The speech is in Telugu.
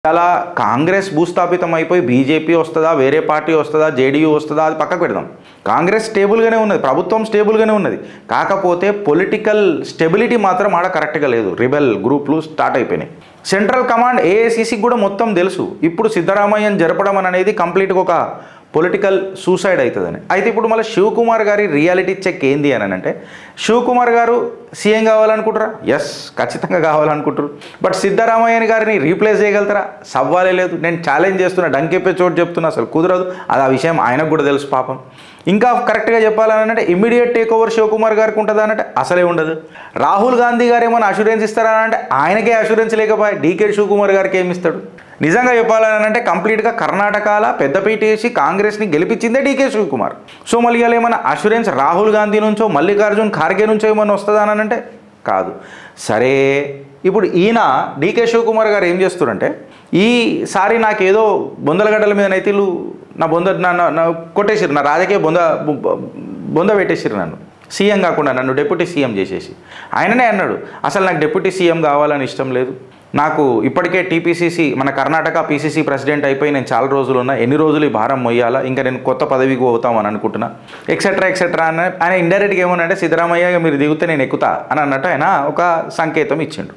అలా కాంగ్రెస్ భూస్థాపితం అయిపోయి బీజేపీ వస్తుందా, వేరే పార్టీ వస్తుందా, జేడీయూ వస్తుందా, అది పక్కకు పెడదాం. కాంగ్రెస్ స్టేబుల్గానే ఉన్నది, ప్రభుత్వం స్టేబుల్గానే ఉన్నది. కాకపోతే పొలిటికల్ స్టెబిలిటీ మాత్రం ఆడ కరెక్ట్గా లేదు. రిబెల్ గ్రూప్లు స్టార్ట్ అయిపోయినాయి. సెంట్రల్ కమాండ్ ఏఐసీసీకి కూడా మొత్తం తెలుసు ఇప్పుడు సిద్ధరామయ్యను జరపడం అనేది కంప్లీట్గా ఒక పొలిటికల్ సూసైడ్ అవుతుందని. అయితే ఇప్పుడు మళ్ళీ శివకుమార్ గారి రియాలిటీ చెక్ ఏంది అని అంటే, శివకుమార్ గారు సీఎం కావాలనుకుంటారా? ఎస్, ఖచ్చితంగా కావాలనుకుంటారు. బట్ సిద్ధరామయ్య గారిని రీప్లేస్ చేయగలుగుతారా? సవ్వాలే లేదు. నేను ఛాలెంజ్ చేస్తున్నా, డంకెప్పే చోటు చెప్తున్నా, అసలు కుదరదు. అది ఆ విషయం ఆయనకు కూడా తెలుసు పాపం. ఇంకా కరెక్ట్గా చెప్పాలని అంటే ఇమ్మీడియట్ టేక్ ఓవర్ శివకుమార్ గారికి ఉంటుందా అంటే అసలే ఉండదు. రాహుల్ గాంధీ గారు ఏమైనా అష్యూరెన్స్ ఇస్తారా అంటే ఆయనకే అష్యూరెన్స్ లేకపోయా డీకే శివకుమార్ గారికి ఏమి ఇస్తాడు? నిజంగా చెప్పాలని అంటే కంప్లీట్గా కర్ణాటకలో పెద్దపీట వేసి కాంగ్రెస్ని గెలిపించిందే డీకే శివకుమార్. సో మళ్ళీ ఏమైనా అష్యూరెన్స్ రాహుల్ గాంధీ నుంచో మల్లికార్జున్ ఖార్గే నుంచో ఏమైనా వస్తుందా అని అంటే కాదు. సరే, ఇప్పుడు ఈయన డీకే శివకుమార్ గారు ఏం చేస్తారంటే, ఈసారి నాకేదో బొందలగడ్డల మీద నైతిలు నా కొట్టేసిరు, నా రాజకీయ బొంద పెట్టేసిరు, నన్ను సీఎం కాకుండా నన్ను డిప్యూటీ సీఎం చేసేసి. ఆయననే అన్నాడు, అసలు నాకు డిప్యూటీ సీఎం కావాలని ఇష్టం లేదు, నాకు ఇప్పటికే టీపీసీసీ మన కర్ణాటక పీసీసీ ప్రెసిడెంట్ అయిపోయి నేను చాలా రోజులు ఉన్నా, ఎన్ని రోజులు ఈ భారం మొయ్యాలా, ఇంకా నేను కొత్త పదవికి పోతామని అనుకుంటున్నా, ఎక్సెట్రా ఎక్సెట్రా అని ఆయన ఇండైరెక్ట్గా ఏమన్నా అంటే సిద్ధరామయ్య మీరు దిగితే నేను ఎక్కుతా అని అన్నట్టు ఆయన ఒక సంకేతం ఇచ్చిండు.